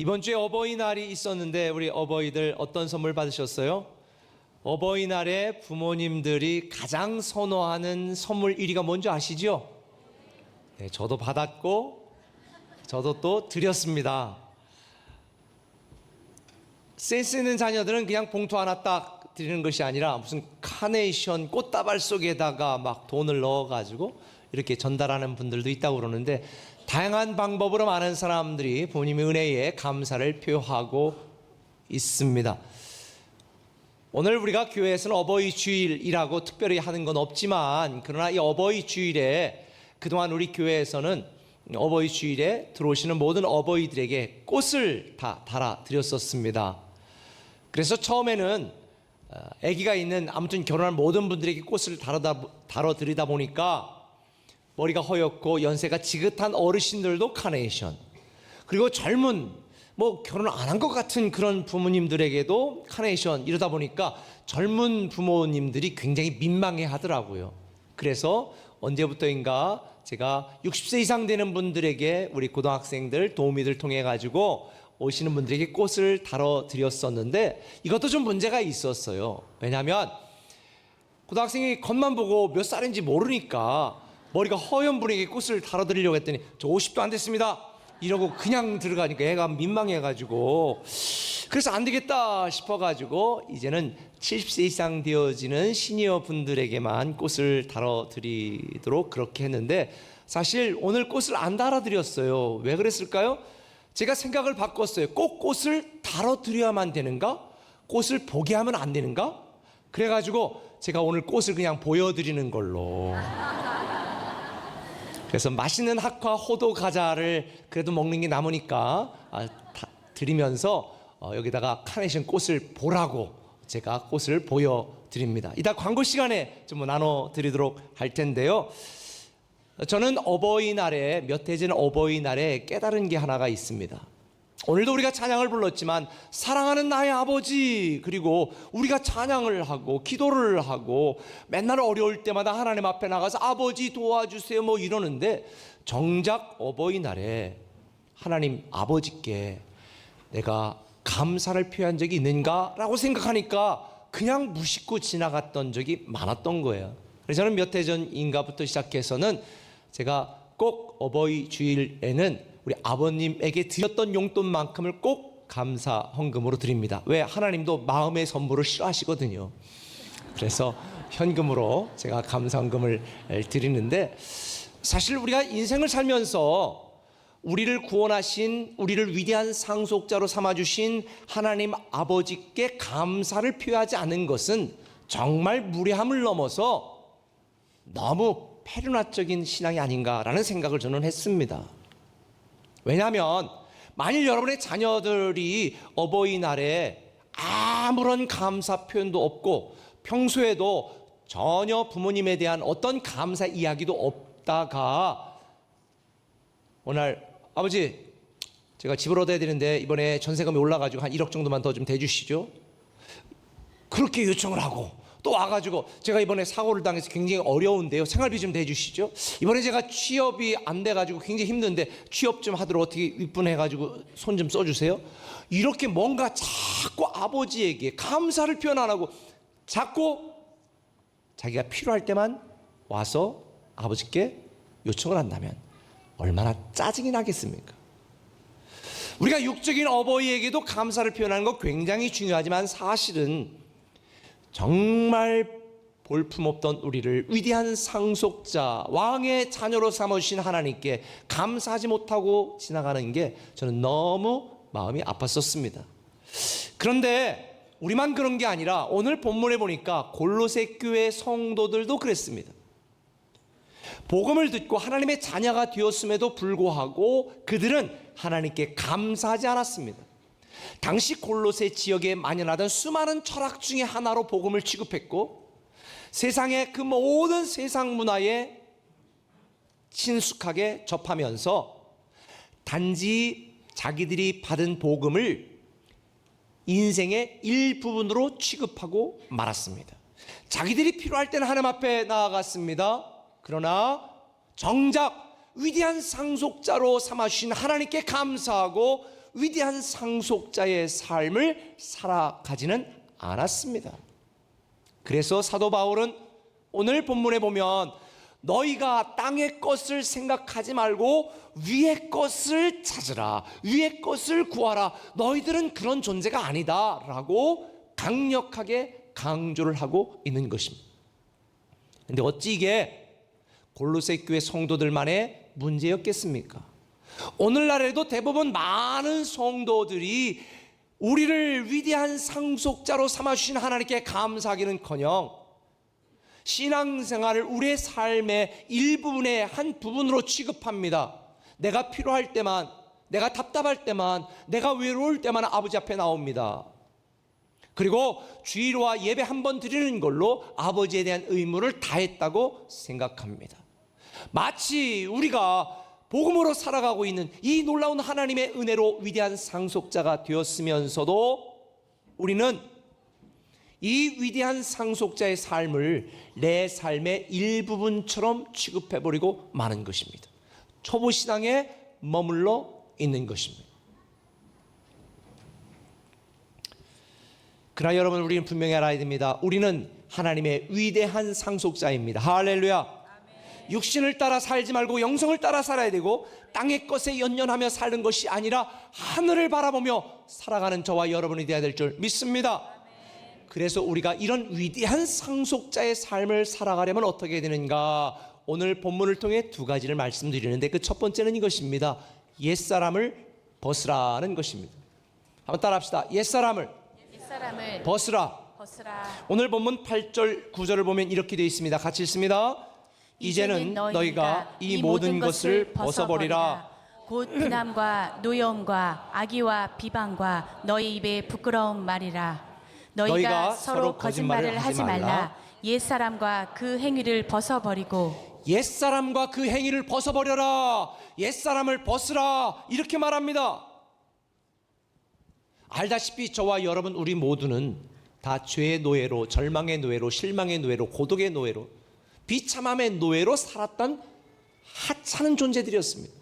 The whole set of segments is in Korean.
이번 주에 어버이날이 있었는데 우리 어버이들 어떤 선물 받으셨어요? 어버이날에 부모님들이 가장 선호하는 선물 1위가 뭔지 아시죠? 네, 저도 받았고 저도 또 드렸습니다. 센스 있는 자녀들은 그냥 봉투 하나 딱 드리는 것이 아니라 무슨 카네이션 꽃다발 속에다가 막 돈을 넣어가지고 이렇게 전달하는 분들도 있다고 그러는데, 다양한 방법으로 많은 사람들이 부모님의 은혜에 감사를 표하고 있습니다. 오늘 우리가 교회에서는 어버이 주일이라고 특별히 하는 건 없지만, 그러나 이 어버이 주일에 그동안 우리 교회에서는 어버이 주일에 들어오시는 모든 어버이들에게 꽃을 다 달아 드렸었습니다. 그래서 처음에는 아기가 있는, 아무튼 결혼한 모든 분들에게 꽃을 달아 드리다 보니까 머리가 허옇고 연세가 지긋한 어르신들도 카네이션, 그리고 젊은 결혼 안 한 것 같은 그런 부모님들에게도 카네이션, 이러다 보니까 젊은 부모님들이 굉장히 민망해 하더라고요. 그래서 언제부터인가 제가 60세 이상 되는 분들에게, 우리 고등학생들 도우미들 통해 가지고 오시는 분들에게 꽃을 달아 드렸었는데, 이것도 좀 문제가 있었어요. 왜냐하면 고등학생이 겉만 보고 몇 살인지 모르니까 머리가 허연 분에게 꽃을 달아 드리려고 했더니 저 50도 안 됐습니다 이러고 그냥 들어가니까 애가 민망해가지고, 그래서 안 되겠다 싶어가지고 이제는 70세 이상 되어지는 시니어 분들에게만 꽃을 달아 드리도록 그렇게 했는데, 사실 오늘 꽃을 안 달아 드렸어요. 왜 그랬을까요? 제가 생각을 바꿨어요. 꼭 꽃을 달아 드려야만 되는가? 꽃을 보게 하면 안 되는가? 그래가지고 제가 오늘 꽃을 그냥 보여드리는 걸로. 그래서 맛있는 학화 호도 과자를 그래도 먹는 게 남으니까 드리면서 여기다가 카네이션 꽃을 보라고 제가 꽃을 보여드립니다. 이따 광고 시간에 좀 나눠드리도록 할 텐데요. 저는 어버이날에, 몇 해 전 어버이날에 깨달은 게 하나가 있습니다. 오늘도 우리가 찬양을 불렀지만 사랑하는 나의 아버지, 그리고 우리가 찬양을 하고 기도를 하고 맨날 어려울 때마다 하나님 앞에 나가서 아버지 도와주세요 이러는데, 정작 어버이날에 하나님 아버지께 내가 감사를 표한 적이 있는가라고 생각하니까 그냥 무심코 지나갔던 적이 많았던 거예요. 그래서 저는 몇 해 전인가부터 시작해서는 제가 꼭 어버이 주일에는 우리 아버님에게 드렸던 용돈만큼을 꼭 감사 헌금으로 드립니다. 왜? 하나님도 마음의 선물을 싫어하시거든요. 그래서 현금으로 제가 감사 헌금을 드리는데, 사실 우리가 인생을 살면서 우리를 구원하신, 우리를 위대한 상속자로 삼아주신 하나님 아버지께 감사를 표하지 않은 것은 정말 무례함을 넘어서 너무 페르나적인 신앙이 아닌가라는 생각을 저는 했습니다. 왜냐하면 만일 여러분의 자녀들이 어버이날에 아무런 감사 표현도 없고 평소에도 전혀 부모님에 대한 어떤 감사 이야기도 없다가 오늘 아버지 제가 집을 얻어야 되는데 이번에 전세금이 올라가지고 한 1억 정도만 더 좀 대주시죠, 그렇게 요청을 하고 또 와가지고 제가 이번에 사고를 당해서 굉장히 어려운데요, 생활비 좀 대주시죠, 이번에 제가 취업이 안 돼가지고 굉장히 힘든데 취업 좀 하도록 어떻게 입분해가지고 손 좀 써주세요, 이렇게 뭔가 자꾸 아버지에게 감사를 표현 안 하고 자꾸 자기가 필요할 때만 와서 아버지께 요청을 한다면 얼마나 짜증이 나겠습니까? 우리가 육적인 어버이에게도 감사를 표현하는 거 굉장히 중요하지만, 사실은 정말 볼품없던 우리를 위대한 상속자, 왕의 자녀로 삼으신 하나님께 감사하지 못하고 지나가는 게 저는 너무 마음이 아팠었습니다. 그런데 우리만 그런 게 아니라 오늘 본문에 보니까 골로새 교회 성도들도 그랬습니다. 복음을 듣고 하나님의 자녀가 되었음에도 불구하고 그들은 하나님께 감사하지 않았습니다. 당시 골로새 지역에 만연하던 수많은 철학 중에 하나로 복음을 취급했고, 세상의 그 모든 세상 문화에 친숙하게 접하면서 단지 자기들이 받은 복음을 인생의 일부분으로 취급하고 말았습니다. 자기들이 필요할 때는 하나님 앞에 나아갔습니다. 그러나 정작 위대한 상속자로 삼아주신 하나님께 감사하고 위대한 상속자의 삶을 살아가지는 않았습니다. 그래서 사도 바울은 오늘 본문에 보면 너희가 땅의 것을 생각하지 말고 위의 것을 찾으라, 위의 것을 구하라, 너희들은 그런 존재가 아니다 라고 강력하게 강조를 하고 있는 것입니다. 근데 어찌 이게 골로새 교회 성도들만의 문제였겠습니까? 오늘날에도 대부분 많은 성도들이 우리를 위대한 상속자로 삼아주신 하나님께 감사하기는커녕 신앙생활을 우리의 삶의 일부분의 한 부분으로 취급합니다. 내가 필요할 때만, 내가 답답할 때만, 내가 외로울 때만 아버지 앞에 나옵니다. 그리고 주일과 예배 한 번 드리는 걸로 아버지에 대한 의무를 다했다고 생각합니다. 마치 우리가 복음으로 살아가고 있는 이 놀라운 하나님의 은혜로 위대한 상속자가 되었으면서도 우리는 이 위대한 상속자의 삶을 내 삶의 일부분처럼 취급해버리고 마는 것입니다. 초보신앙에 머물러 있는 것입니다. 그러나 여러분, 우리는 분명히 알아야 됩니다. 우리는 하나님의 위대한 상속자입니다. 할렐루야. 육신을 따라 살지 말고 영성을 따라 살아야 되고, 땅의 것에 연연하며 사는 것이 아니라 하늘을 바라보며 살아가는 저와 여러분이 되어야 될 줄 믿습니다. 그래서 우리가 이런 위대한 상속자의 삶을 살아가려면 어떻게 해야 되는가? 오늘 본문을 통해 두 가지를 말씀드리는데, 그 첫 번째는 이것입니다. 옛사람을 벗으라는 것입니다. 한번 따라합시다. 옛사람을 벗으라. 오늘 본문 8절 9절을 보면 이렇게 되어 있습니다. 같이 읽습니다. 이제는 너희가 이 모든 것을 벗어버리라. 곧 비난과 노여움과 악의와 비방과 너희 입에 부끄러운 말이라. 너희가 서로 거짓말을 하지 말라. 옛사람과 그 행위를 벗어버리고. 옛사람과 그 행위를 벗어버려라. 옛사람을 벗으라. 이렇게 말합니다. 알다시피 저와 여러분, 우리 모두는 다 죄의 노예로, 절망의 노예로, 실망의 노예로, 고독의 노예로, 비참함의 노예로 살았던 하찮은 존재들이었습니다.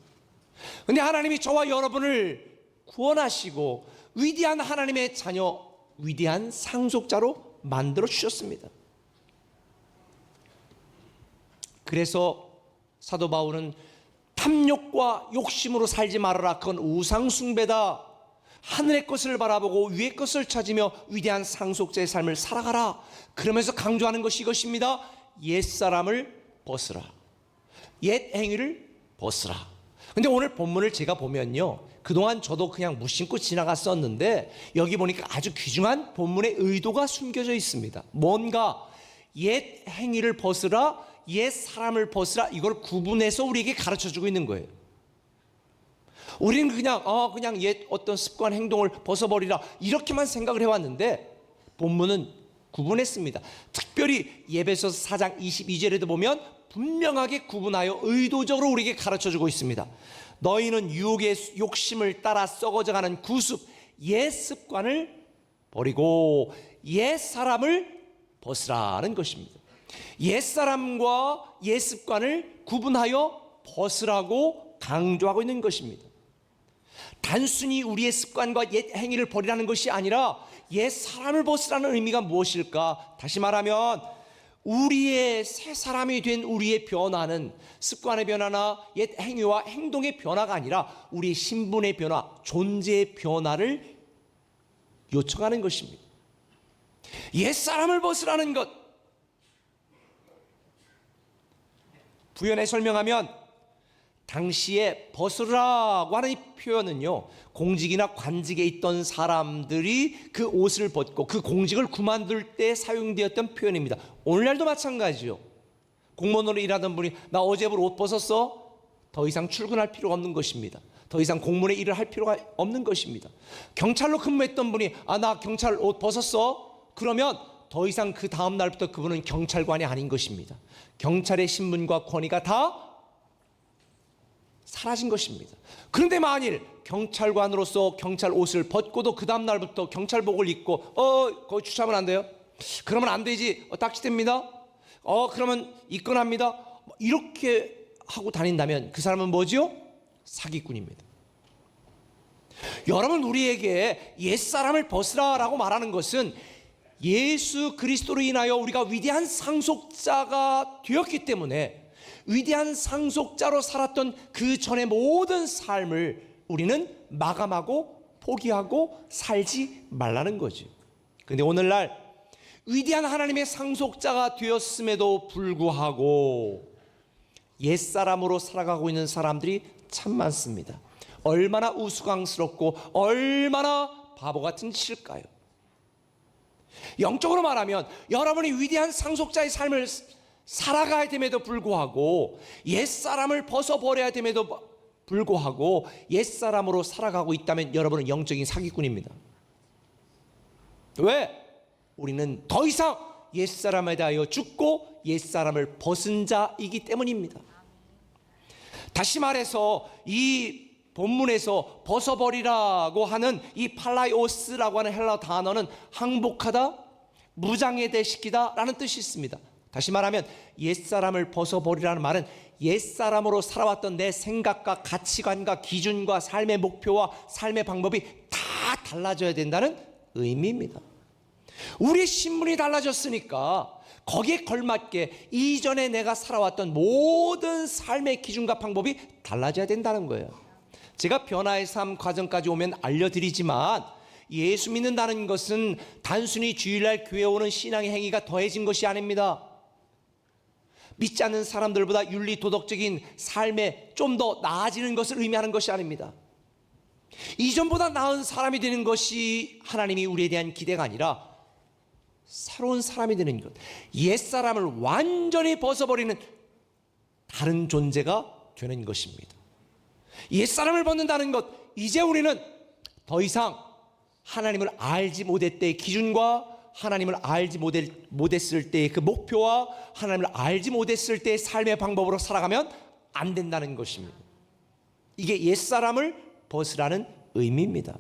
그런데 하나님이 저와 여러분을 구원하시고 위대한 하나님의 자녀, 위대한 상속자로 만들어 주셨습니다. 그래서 사도 바울은 탐욕과 욕심으로 살지 말아라. 그건 우상숭배다. 하늘의 것을 바라보고 위의 것을 찾으며 위대한 상속자의 삶을 살아가라. 그러면서 강조하는 것이 이것입니다. 옛사람을 벗으라. 옛 행위를 벗으라. 근데 오늘 본문을 제가 보면요, 그동안 저도 그냥 무심코 지나갔었는데 여기 보니까 아주 귀중한 본문의 의도가 숨겨져 있습니다. 뭔가 옛 행위를 벗으라, 옛 사람을 벗으라, 이걸 구분해서 우리에게 가르쳐주고 있는 거예요. 우리는 그냥 옛 어떤 습관, 행동을 벗어버리라, 이렇게만 생각을 해왔는데 본문은 구분했습니다. 특별히 에베소서 4장 22절에도 보면 분명하게 구분하여 의도적으로 우리에게 가르쳐주고 있습니다. 너희는 유혹의 욕심을 따라 썩어져가는 구습, 옛 습관을 버리고 옛 사람을 벗으라는 것입니다. 옛 사람과 옛 습관을 구분하여 벗으라고 강조하고 있는 것입니다. 단순히 우리의 습관과 옛 행위를 버리라는 것이 아니라 옛 사람을 벗으라는 의미가 무엇일까? 다시 말하면 우리의 새 사람이 된 우리의 변화는 습관의 변화나 옛 행위와 행동의 변화가 아니라 우리의 신분의 변화, 존재의 변화를 요청하는 것입니다. 옛 사람을 벗으라는 것, 부연해 설명하면 당시에 벗으라고 하는 이 표현은요, 공직이나 관직에 있던 사람들이 그 옷을 벗고 그 공직을 그만둘 때 사용되었던 표현입니다. 오늘날도 마찬가지죠. 공무원으로 일하던 분이 나 어제부터 옷 벗었어? 더 이상 출근할 필요가 없는 것입니다. 더 이상 공무원의 일을 할 필요가 없는 것입니다. 경찰로 근무했던 분이 나 경찰 옷 벗었어? 그러면 더 이상 그 다음 날부터 그분은 경찰관이 아닌 것입니다. 경찰의 신분과 권위가 다 사라진 것입니다. 그런데 만일 경찰관으로서 경찰 옷을 벗고도 그 다음 날부터 경찰복을 입고 거기 주차하면 안 돼요? 그러면 안 되지. 딱지됩니다. 그러면 입건합니다. 이렇게 하고 다닌다면 그 사람은 뭐지요? 사기꾼입니다. 여러분, 우리에게 옛사람을 벗으라라고 말하는 것은 예수 그리스도로 인하여 우리가 위대한 상속자가 되었기 때문에 위대한 상속자로 살았던 그 전의 모든 삶을 우리는 마감하고 포기하고 살지 말라는 거죠. 그런데 오늘날 위대한 하나님의 상속자가 되었음에도 불구하고 옛사람으로 살아가고 있는 사람들이 참 많습니다. 얼마나 우스꽝스럽고 얼마나 바보 같은 짓일까요? 영적으로 말하면 여러분이 위대한 상속자의 삶을 살아가야 됨에도 불구하고 옛사람을 벗어버려야 됨에도 불구하고 옛사람으로 살아가고 있다면 여러분은 영적인 사기꾼입니다. 왜? 우리는 더 이상 옛사람에 대하여 죽고 옛사람을 벗은 자이기 때문입니다. 다시 말해서 이 본문에서 벗어버리라고 하는 이 팔라이오스라고 하는 헬라 단어는 항복하다, 무장해제시키다 라는 뜻이 있습니다. 다시 말하면 옛사람을 벗어버리라는 말은 옛사람으로 살아왔던 내 생각과 가치관과 기준과 삶의 목표와 삶의 방법이 다 달라져야 된다는 의미입니다. 우리의 신분이 달라졌으니까 거기에 걸맞게 이전에 내가 살아왔던 모든 삶의 기준과 방법이 달라져야 된다는 거예요. 제가 변화의 삶 과정까지 오면 알려드리지만 예수 믿는다는 것은 단순히 주일날 교회 오는 신앙의 행위가 더해진 것이 아닙니다. 믿지 않는 사람들보다 윤리 도덕적인 삶에 좀 더 나아지는 것을 의미하는 것이 아닙니다. 이전보다 나은 사람이 되는 것이 하나님이 우리에 대한 기대가 아니라 새로운 사람이 되는 것, 옛사람을 완전히 벗어버리는 다른 존재가 되는 것입니다. 옛사람을 벗는다는 것, 이제 우리는 더 이상 하나님을 알지 못할 때의 기준과 하나님을 알지 못했을 때의 그 목표와 하나님을 알지 못했을 때의 삶의 방법으로 살아가면 안 된다는 것입니다. 이게 옛사람을 벗으라는 의미입니다.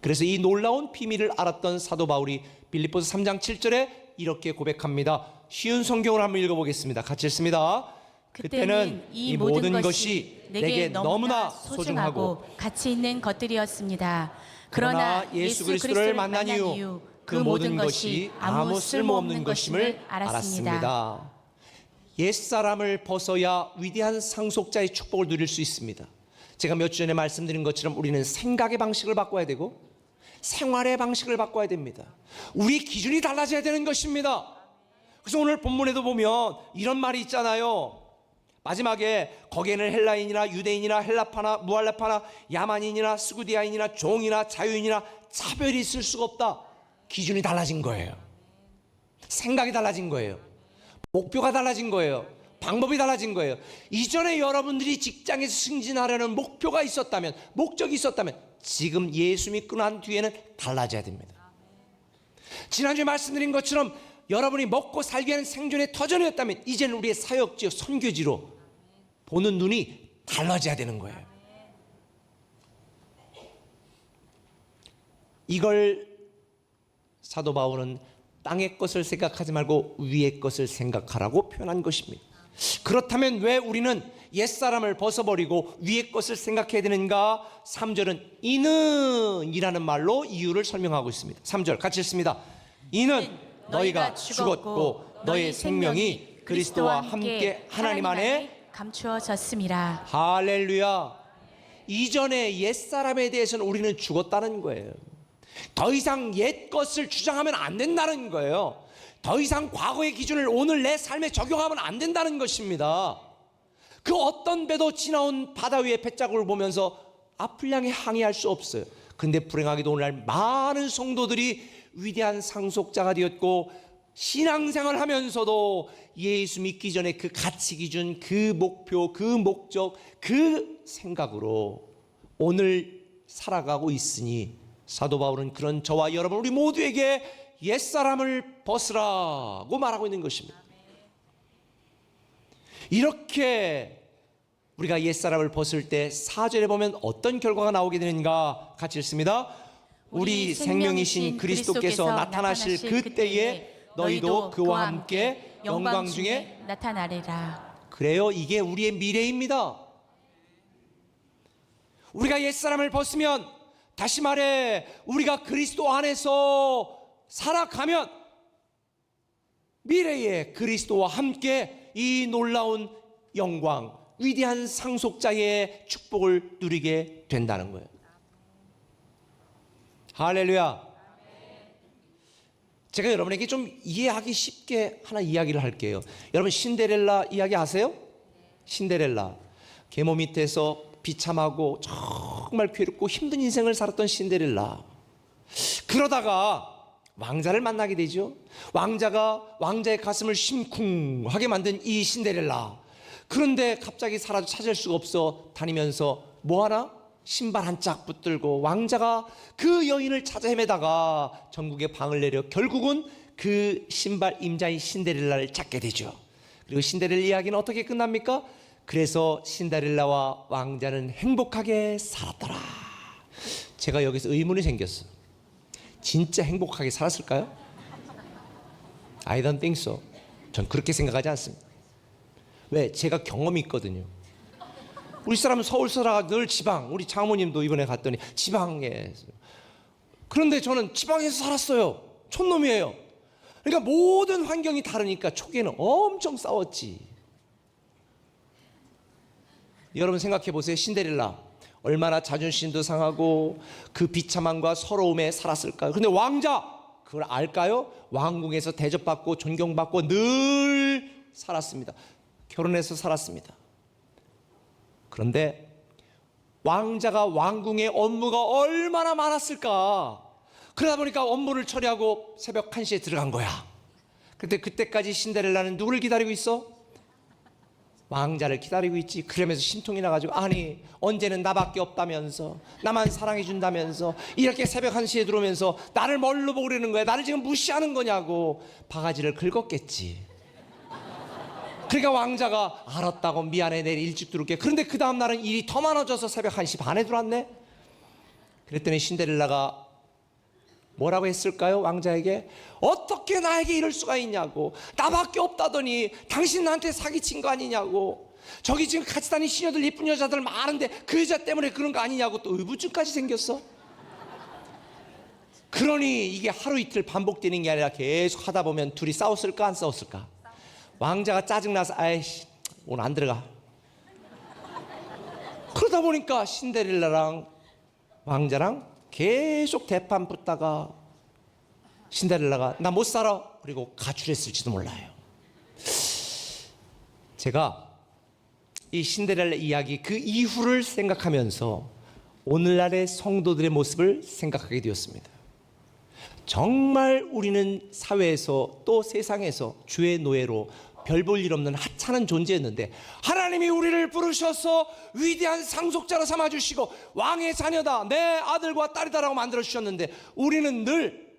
그래서 이 놀라운 비밀을 알았던 사도 바울이 빌립보서 3장 7절에 이렇게 고백합니다. 쉬운 성경을 한번 읽어보겠습니다. 같이 읽습니다. 그때는 이 모든 것이 내게 너무나 소중하고 가치 있는 것들이었습니다. 그러나 예수 그리스도를 만난 이후 그 모든 것이 아무 쓸모없는 것임을 알았습니다. 옛사람을 벗어야 위대한 상속자의 축복을 누릴 수 있습니다. 제가 몇 주 전에 말씀드린 것처럼 우리는 생각의 방식을 바꿔야 되고 생활의 방식을 바꿔야 됩니다. 우리 기준이 달라져야 되는 것입니다. 그래서 오늘 본문에도 보면 이런 말이 있잖아요. 마지막에 거기에는 헬라인이나 유대인이나 헬라파나 무할라파나 야만인이나 스구디아인이나 종이나 자유인이나 차별이 있을 수가 없다. 기준이 달라진 거예요. 생각이 달라진 거예요. 목표가 달라진 거예요. 방법이 달라진 거예요. 이전에 여러분들이 직장에서 승진하려는 목표가 있었다면, 목적이 있었다면 지금 예수 믿고 난 뒤에는 달라져야 됩니다. 지난주에 말씀드린 것처럼 여러분이 먹고 살기 위한 생존의 터전이었다면 이제는 우리의 사역지요, 선교지로 보는 눈이 달라져야 되는 거예요. 이걸 사도 바울은 땅의 것을 생각하지 말고 위의 것을 생각하라고 표현한 것입니다. 그렇다면 왜 우리는 옛사람을 벗어버리고 위의 것을 생각해야 되는가? 3절은 이는 이라는 말로 이유를 설명하고 있습니다. 3절 같이 읽습니다. 이는 너희가 죽었고 너희 생명이 그리스도와 함께 하나님 안에 감추어졌음이라. 할렐루야. 이전의 옛사람에 대해서는 우리는 죽었다는 거예요. 더 이상 옛 것을 주장하면 안 된다는 거예요. 더 이상 과거의 기준을 오늘 내 삶에 적용하면 안 된다는 것입니다. 그 어떤 배도 지나온 바다 위의 뱃자국을 보면서 앞을 향해 항해할 수 없어요. 근데 불행하게도 오늘날 많은 성도들이 위대한 상속자가 되었고 신앙생활을 하면서도 예수 믿기 전에 그 가치 기준, 그 목표, 그 목적, 그 생각으로 오늘 살아가고 있으니 사도 바울은 그런 저와 여러분 우리 모두에게 옛사람을 벗으라고 말하고 있는 것입니다. 이렇게 우리가 옛사람을 벗을 때 4절에 보면 어떤 결과가 나오게 되는가 같이 읽습니다. 우리 생명이신 그리스도께서 나타나실 그때에 너희도 그와 함께 영광 중에 나타나리라. 그래요. 이게 우리의 미래입니다. 우리가 옛사람을 벗으면 다시 말해 우리가 그리스도 안에서 살아가면 미래에 그리스도와 함께 이 놀라운 영광, 위대한 상속자의 축복을 누리게 된다는 거예요. 할렐루야. 제가 여러분에게 좀 이해하기 쉽게 하나 이야기를 할게요. 여러분 신데렐라 이야기 아세요? 신데렐라, 계모 밑에서 비참하고 정말 괴롭고 힘든 인생을 살았던 신데렐라. 그러다가 왕자를 만나게 되죠. 왕자의 가슴을 심쿵하게 만든 이 신데렐라. 그런데 갑자기 사라져 찾을 수가 없어 다니면서 뭐하나? 신발 한 짝 붙들고 왕자가 그 여인을 찾아 헤매다가 전국에 방을 내려 결국은 그 신발 임자인 신데렐라를 찾게 되죠. 그리고 신데렐라 이야기는 어떻게 끝납니까? 그래서 신데렐라와 왕자는 행복하게 살았더라. 제가 여기서 의문이 생겼어. 진짜 행복하게 살았을까요? I don't think so. 전 그렇게 생각하지 않습니다. 왜? 제가 경험이 있거든요. 우리 사람은 서울 살아가 늘 지방, 우리 장모님도 이번에 갔더니 지방에. 그런데 저는 지방에서 살았어요. 촌놈이에요. 그러니까 모든 환경이 다르니까 초기에는 엄청 싸웠지. 여러분 생각해 보세요. 신데렐라 얼마나 자존심도 상하고 그 비참함과 서러움에 살았을까요? 근데 왕자 그걸 알까요? 왕궁에서 대접받고 존경받고 늘 살았습니다. 결혼해서 살았습니다. 그런데 왕자가 왕궁의 업무가 얼마나 많았을까. 그러다 보니까 업무를 처리하고 새벽 1시에 들어간 거야. 근데 그때까지 신데렐라는 누구를 기다리고 있어? 왕자를 기다리고 있지. 그러면서 심통이 나가지고 아니 언제는 나밖에 없다면서 나만 사랑해 준다면서 이렇게 새벽 1시에 들어오면서 나를 뭘로 보고 그러는 거야. 나를 지금 무시하는 거냐고 바가지를 긁었겠지. 그러니까 왕자가 알았다고 미안해 내일 일찍 들어올게. 그런데 그 다음 날은 일이 더 많아져서 새벽 1시 반에 들어왔네. 그랬더니 신데렐라가 뭐라고 했을까요? 왕자에게 어떻게 나에게 이럴 수가 있냐고. 나밖에 없다더니 당신 나한테 사기친 거 아니냐고. 저기 지금 같이 다니는 시녀들 예쁜 여자들 많은데 그 여자 때문에 그런 거 아니냐고 또 의부증까지 생겼어. 그러니 이게 하루 이틀 반복되는 게 아니라 계속 하다 보면 둘이 싸웠을까 안 싸웠을까. 왕자가 짜증나서 아이씨 오늘 안 들어가. 그러다 보니까 신데렐라랑 왕자랑 계속 대판 붙다가 신데렐라가 나 못 살아 그리고 가출했을지도 몰라요. 제가 이 신데렐라 이야기 그 이후를 생각하면서 오늘날의 성도들의 모습을 생각하게 되었습니다. 정말 우리는 사회에서 또 세상에서 주의 노예로 별 볼 일 없는 하찮은 존재였는데 하나님이 우리를 부르셔서 위대한 상속자로 삼아주시고 왕의 자녀다 내 아들과 딸이다라고 만들어주셨는데 우리는 늘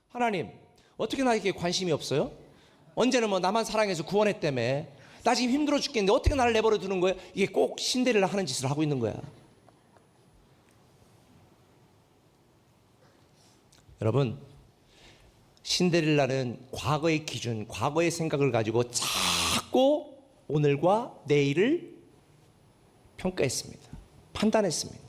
하나님 어떻게 나에게 관심이 없어요? 언제는 뭐 나만 사랑해서 구원했다며. 나 지금 힘들어 죽겠는데 어떻게 나를 내버려 두는 거예요? 이게 꼭 신데렐라 하는 짓을 하고 있는 거야. 여러분 신데렐라는 과거의 기준, 과거의 생각을 가지고 자꾸 오늘과 내일을 평가했습니다. 판단했습니다.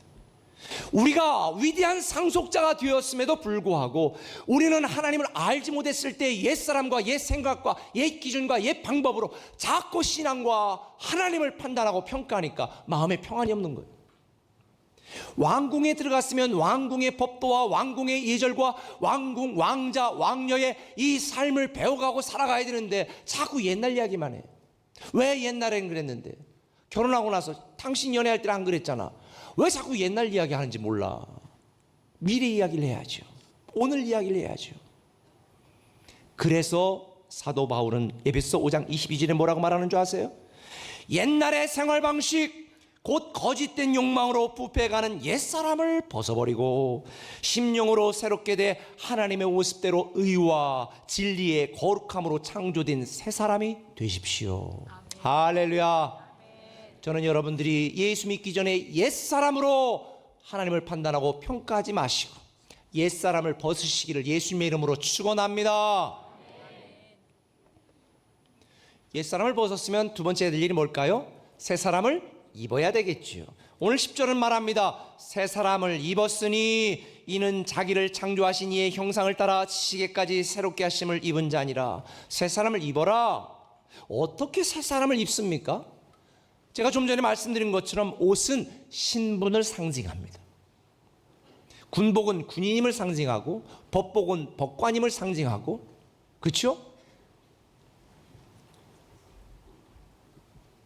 우리가 위대한 상속자가 되었음에도 불구하고 우리는 하나님을 알지 못했을 때 옛사람과 옛 생각과 옛 기준과 옛 방법으로 자꾸 신앙과 하나님을 판단하고 평가하니까 마음에 평안이 없는 거예요. 왕궁에 들어갔으면 왕궁의 법도와 왕궁의 예절과 왕궁, 왕자, 왕녀의 이 삶을 배워가고 살아가야 되는데 자꾸 옛날 이야기만 해. 왜 옛날엔 그랬는데? 결혼하고 나서 당신 연애할 때는 안 그랬잖아. 왜 자꾸 옛날 이야기 하는지 몰라. 미래 이야기를 해야죠. 오늘 이야기를 해야죠. 그래서 사도 바울은 에베소 5장 22절에 뭐라고 말하는 줄 아세요? 옛날의 생활 방식 곧 거짓된 욕망으로 부패해가는 옛사람을 벗어버리고 심령으로 새롭게 돼 하나님의 모습대로 의와 진리의 거룩함으로 창조된 새 사람이 되십시오. 아멘. 할렐루야. 아멘. 저는 여러분들이 예수 믿기 전에 옛사람으로 하나님을 판단하고 평가하지 마시고 옛사람을 벗으시기를 예수님의 이름으로 축원합니다. 아멘. 옛사람을 벗었으면 두 번째 될 일이 뭘까요? 새 사람을 입어야 되겠지요. 오늘 10절은 말합니다. 새 사람을 입었으니 이는 자기를 창조하신 이의 형상을 따라 지시게까지 새롭게 하심을 입은 자니라. 새 사람을 입어라. 어떻게 새 사람을 입습니까? 제가 좀 전에 말씀드린 것처럼 옷은 신분을 상징합니다. 군복은 군인임을 상징하고 법복은 법관임을 상징하고, 그렇죠?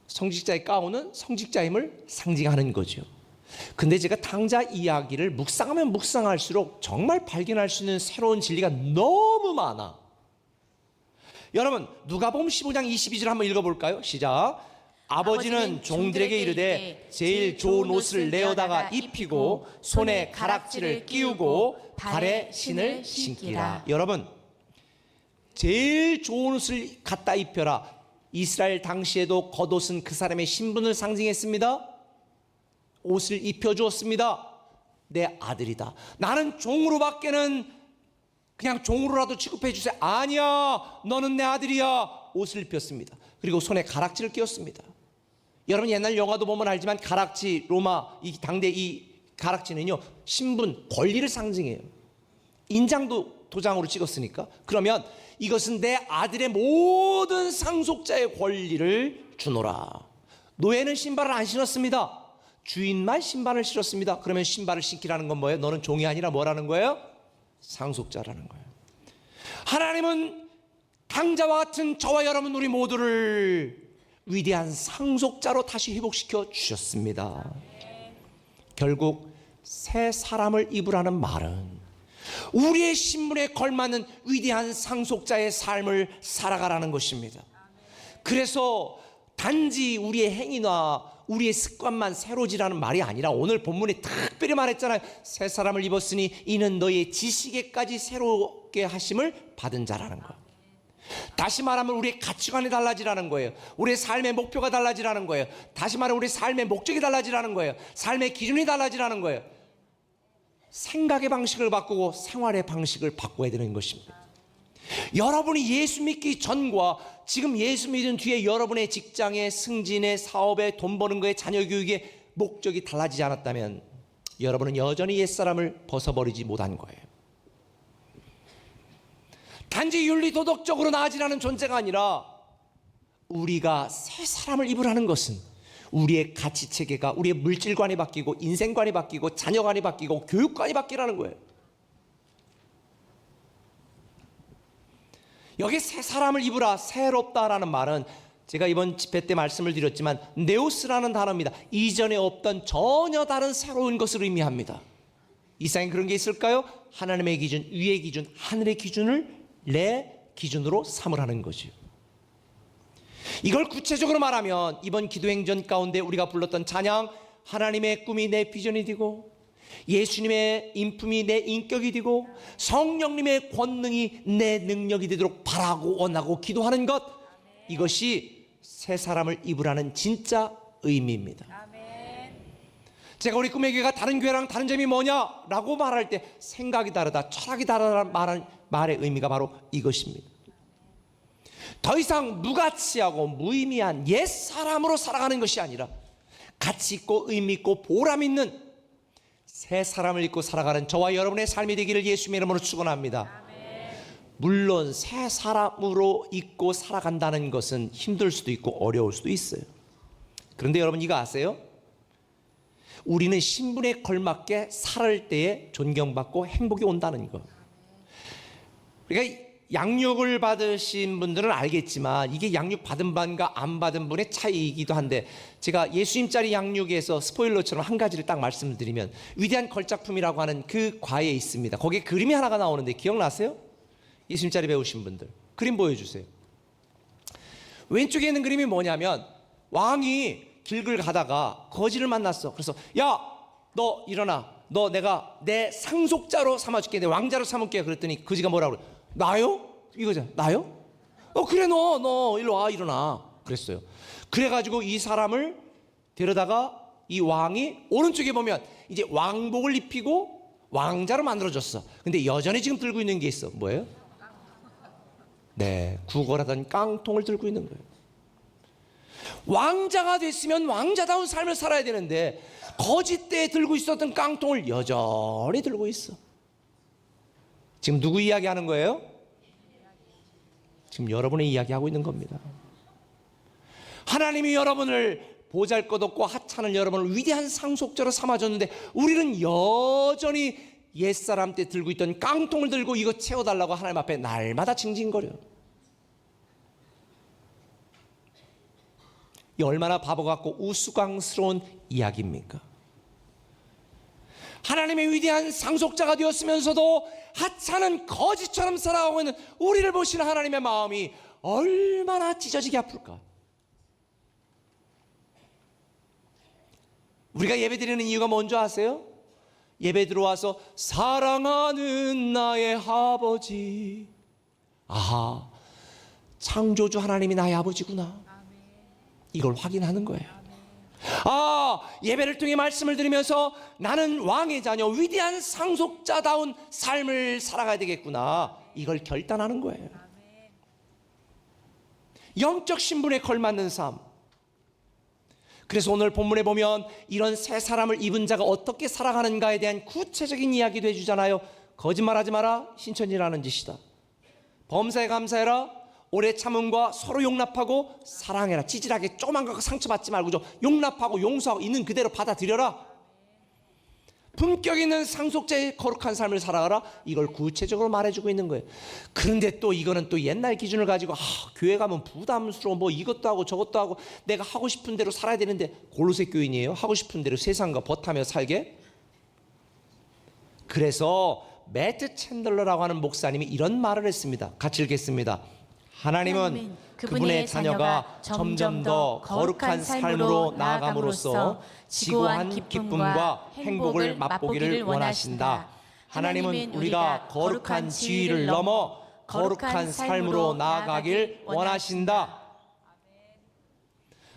성직자의 가운은 성직자임을 상징하는 거죠. 근데 제가 당자 이야기를 묵상하면 묵상할수록 정말 발견할 수 있는 새로운 진리가 너무 많아. 여러분, 누가복음 15장 22절 한번 읽어볼까요? 시작. 아버지는 종들에게 이르되 제일 좋은 옷을 내어다가 입히고 손에 가락지를 끼우고 발에 신을 신기라. 여러분, 제일 좋은 옷을 갖다 입혀라. 이스라엘 당시에도 겉옷은 그 사람의 신분을 상징했습니다. 옷을 입혀주었습니다. 내 아들이다. 나는 종으로밖에는 그냥 종으로라도 취급해 주세요. 아니야, 너는 내 아들이야. 옷을 입혔습니다. 그리고 손에 가락지를 끼웠습니다. 여러분, 옛날 영화도 보면 알지만 가락지, 로마 이 당대 이 가락지는요, 신분, 권리를 상징해요. 인장도 도장으로 찍었으니까. 그러면 이것은 내 아들의 모든 상속자의 권리를 주노라. 노예는 신발을 안 신었습니다. 주인만 신발을 신었습니다. 그러면 신발을 신기라는 건 뭐예요? 너는 종이 아니라 뭐라는 거예요? 상속자라는 거예요. 하나님은 당자와 같은 저와 여러분 우리 모두를 위대한 상속자로 다시 회복시켜 주셨습니다. 결국 새 사람을 입으라는 말은 우리의 신분에 걸맞는 위대한 상속자의 삶을 살아가라는 것입니다. 그래서 단지 우리의 행위나 우리의 습관만 새로지라는 말이 아니라 오늘 본문에 특별히 말했잖아요. 새 사람을 입었으니 이는 너의 지식에까지 새롭게 하심을 받은 자라는 거예요. 다시 말하면 우리의 가치관이 달라지라는 거예요. 우리의 삶의 목표가 달라지라는 거예요. 다시 말하면 우리의 삶의 목적이 달라지라는 거예요. 삶의 기준이 달라지라는 거예요. 생각의 방식을 바꾸고 생활의 방식을 바꿔야 되는 것입니다. 여러분이 예수 믿기 전과 지금 예수 믿은 뒤에 여러분의 직장에, 승진에, 사업에, 돈 버는 거에, 자녀 교육에 목적이 달라지지 않았다면 여러분은 여전히 옛사람을 벗어버리지 못한 거예요. 단지 윤리 도덕적으로 나아지라는 존재가 아니라 우리가 새 사람을 입으라는 것은 우리의 가치 체계가, 우리의 물질관이 바뀌고 인생관이 바뀌고 자녀관이 바뀌고 교육관이 바뀌라는 거예요. 여기 새 사람을 입으라, 새롭다라는 말은 제가 이번 집회 때 말씀을 드렸지만 네오스라는 단어입니다. 이전에 없던 전혀 다른 새로운 것을 의미합니다. 이 세상에 그런 게 있을까요? 하나님의 기준, 위의 기준, 하늘의 기준을 내 기준으로 삼으라는 거죠. 이걸 구체적으로 말하면 이번 기도행전 가운데 우리가 불렀던 찬양, 하나님의 꿈이 내 비전이 되고 예수님의 인품이 내 인격이 되고 성령님의 권능이 내 능력이 되도록 바라고 원하고 기도하는 것, 이것이 새 사람을 입으라는 진짜 의미입니다. 제가 우리 꿈의 교회가 다른 교회랑 다른 점이 뭐냐라고 말할 때 생각이 다르다, 철학이 다르다는 말의 의미가 바로 이것입니다. 더 이상 무가치하고 무의미한 옛 사람으로 살아가는 것이 아니라 가치 있고 의미 있고 보람 있는 새 사람을 입고 살아가는 저와 여러분의 삶이 되기를 예수님의 이름으로 축원합니다. 물론 새 사람으로 입고 살아간다는 것은 힘들 수도 있고 어려울 수도 있어요. 그런데 여러분 이거 아세요? 우리는 신분에 걸맞게 살을 때에 존경받고 행복이 온다는 거. 그러니까 양육을 받으신 분들은 알겠지만 이게 양육 받은 분과 안 받은 분의 차이이기도 한데, 제가 예수님짜리 양육에서 스포일러처럼 한 가지를 딱 말씀을 드리면 위대한 걸작품이라고 하는 그 과에 있습니다. 거기에 그림이 하나가 나오는데 기억나세요? 예수님짜리 배우신 분들 그림 보여주세요. 왼쪽에 있는 그림이 뭐냐면 왕이 길을 가다가 거지를 만났어. 그래서 야, 너 일어나, 너 내가 내 상속자로 삼아줄게, 내 왕자로 삼을게. 그랬더니 거지가 뭐라고 그래? 나요? 이거잖아. 나요? 그래, 너 일로 와, 일어나. 그랬어요. 그래가지고 이 사람을 데려다가 이 왕이 오른쪽에 보면 이제 왕복을 입히고 왕자로 만들어줬어. 근데 여전히 지금 들고 있는 게 있어. 뭐예요? 네, 구걸하던 깡통을 들고 있는 거예요. 왕자가 됐으면 왕자다운 삶을 살아야 되는데 거짓대에 들고 있었던 깡통을 여전히 들고 있어. 지금 누구 이야기하는 거예요? 지금 여러분의 이야기하고 있는 겁니다. 하나님이 여러분을 보잘것없고 하찮은 여러분을 위대한 상속자로 삼아줬는데 우리는 여전히 옛사람 때 들고 있던 깡통을 들고 이거 채워달라고 하나님 앞에 날마다 징징거려. 이 얼마나 바보 같고 우스꽝스러운 이야기입니까? 하나님의 위대한 상속자가 되었으면서도 하찮은 거지처럼 살아가고 있는 우리를 보시는 하나님의 마음이 얼마나 찢어지게 아플까? 우리가 예배드리는 이유가 뭔지 아세요? 예배 들어와서 사랑하는 나의 아버지, 아하, 창조주 하나님이 나의 아버지구나, 이걸 확인하는 거예요. 아, 예배를 통해 말씀을 들으면서 나는 왕의 자녀, 위대한 상속자다운 삶을 살아가야 되겠구나, 이걸 결단하는 거예요. 영적 신분에 걸맞는 삶. 그래서 오늘 본문에 보면 이런 세 사람을 입은 자가 어떻게 살아가는가에 대한 구체적인 이야기도 해주잖아요. 거짓말하지 마라, 신천지라는 짓이다. 범사에 감사해라, 오래 참음과 서로 용납하고 사랑해라. 찌질하게 조그만 거 상처받지 말고 좀 용납하고 용서하고 있는 그대로 받아들여라. 품격 있는 상속자의 거룩한 삶을 살아가라. 이걸 구체적으로 말해주고 있는 거예요. 그런데 또 이거는 또 옛날 기준을 가지고 교회 가면 부담스러워, 뭐 이것도 하고 저것도 하고 내가 하고 싶은 대로 살아야 되는데, 골로새 교인이에요. 하고 싶은 대로 세상과 벗하며 살게. 그래서 매트 챈들러라고 하는 목사님이 이런 말을 했습니다. 같이 읽겠습니다. 하나님은 그분의 자녀가 점점 더 거룩한 삶으로 나아감으로써 지고한 기쁨과 행복을 맛보기를 원하신다. 하나님은 우리가 거룩한 지위를 넘어 거룩한 삶으로 나아가길 원하신다.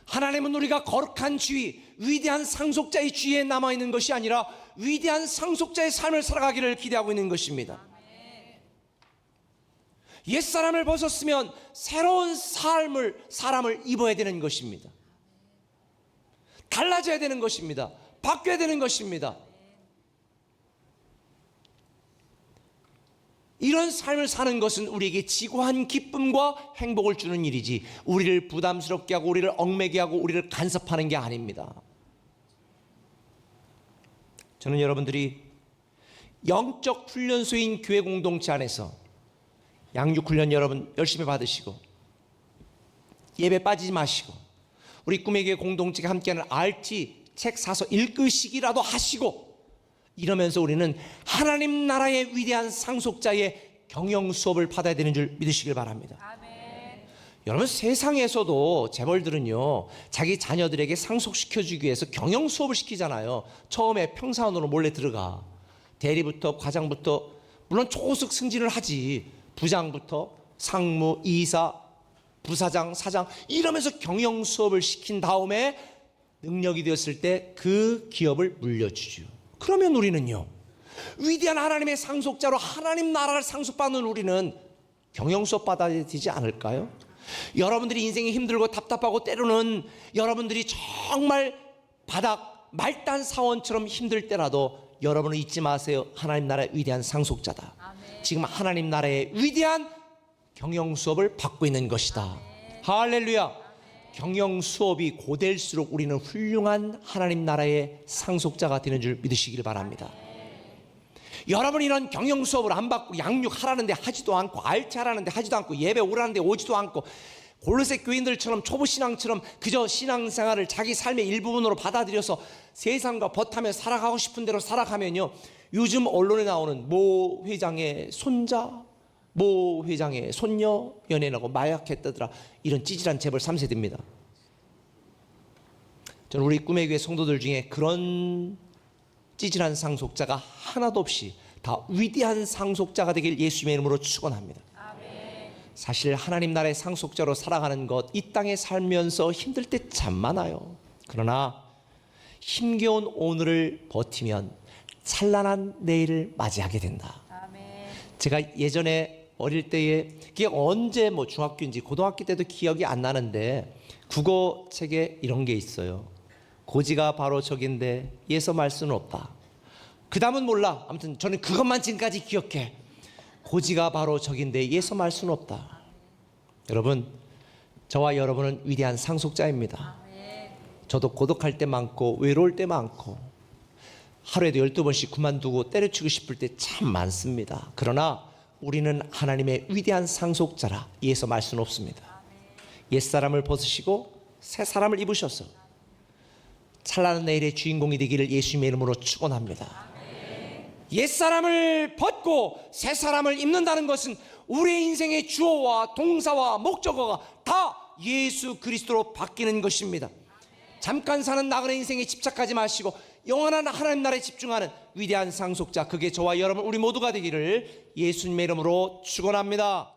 하나님은 우리가 거룩한 지위, 위대한 상속자의 지위에 남아있는 것이 아니라 위대한 상속자의 삶을 살아가기를 기대하고 있는 것입니다. 옛사람을 벗었으면 새로운 사람을 입어야 되는 것입니다. 달라져야 되는 것입니다. 바뀌어야 되는 것입니다. 이런 삶을 사는 것은 우리에게 지고한 기쁨과 행복을 주는 일이지, 우리를 부담스럽게 하고 우리를 얽매게 하고 우리를 간섭하는 게 아닙니다. 저는 여러분들이 영적 훈련소인 교회 공동체 안에서 양육훈련 여러분 열심히 받으시고 예배 빠지지 마시고 우리 꿈의 교회 공동체가 함께하는 RT 책 사서 읽으시기라도 하시고, 이러면서 우리는 하나님 나라의 위대한 상속자의 경영 수업을 받아야 되는 줄 믿으시길 바랍니다. 아멘. 여러분, 세상에서도 재벌들은요 자기 자녀들에게 상속시켜주기 위해서 경영 수업을 시키잖아요. 처음에 평사원으로 몰래 들어가 대리부터 과장부터, 물론 초고속 승진을 하지, 부장부터 상무, 이사, 부사장, 사장 이러면서 경영 수업을 시킨 다음에 능력이 되었을 때 그 기업을 물려주죠. 그러면 우리는요 위대한 하나님의 상속자로 하나님 나라를 상속받는 우리는 경영 수업 받아야 되지 않을까요? 여러분들이 인생이 힘들고 답답하고 때로는 여러분들이 정말 바닥 말단 사원처럼 힘들 때라도 여러분은 잊지 마세요. 하나님 나라의 위대한 상속자다. 아멘. 지금 하나님 나라의 위대한 경영 수업을 받고 있는 것이다. 아멘. 할렐루야. 아멘. 경영 수업이 고될수록 우리는 훌륭한 하나님 나라의 상속자가 되는 줄 믿으시길 바랍니다. 아멘. 여러분, 이런 경영 수업을 안 받고 양육하라는데 하지도 않고 RT하라는데 하지도 않고 예배 오라는데 오지도 않고 골로새 교인들처럼 초보신앙처럼 그저 신앙생활을 자기 삶의 일부분으로 받아들여서 세상과 벗하며 살아가고 싶은 대로 살아가면요, 요즘 언론에 나오는 모 회장의 손자, 모 회장의 손녀 연애하고 마약했다더라, 이런 찌질한 재벌 3세대입니다. 저는 우리 꿈의 교회 성도들 중에 그런 찌질한 상속자가 하나도 없이 다 위대한 상속자가 되길 예수님의 이름으로 축원합니다. 사실 하나님 나라의 상속자로 살아가는 것, 이 땅에 살면서 힘들 때 참 많아요. 그러나 힘겨운 오늘을 버티면 찬란한 내일을 맞이하게 된다. 아멘. 제가 예전에 어릴 때에 그게 언제 뭐 중학교인지 고등학교 때도 기억이 안 나는데 국어책에 이런 게 있어요. 고지가 바로 저긴데 예서 말 수는 없다. 그 다음은 몰라. 아무튼 저는 그것만 지금까지 기억해. 고지가 바로 저긴데 예서 말 수는 없다. 여러분, 저와 여러분은 위대한 상속자입니다. 저도 고독할 때 많고 외로울 때 많고 하루에도 12번씩 그만두고 때려치고 싶을 때 참 많습니다. 그러나 우리는 하나님의 위대한 상속자라 예서 말 수는 없습니다. 옛사람을 벗으시고 새 사람을 입으셔서 찬란한 내일의 주인공이 되기를 예수님의 이름으로 축원합니다. 옛사람을 벗고 새 사람을 입는다는 것은 우리의 인생의 주어와 동사와 목적어가 다 예수 그리스도로 바뀌는 것입니다. 잠깐 사는 나그네 인생에 집착하지 마시고 영원한 하나님 나라에 집중하는 위대한 상속자, 그게 저와 여러분 우리 모두가 되기를 예수님의 이름으로 축원합니다.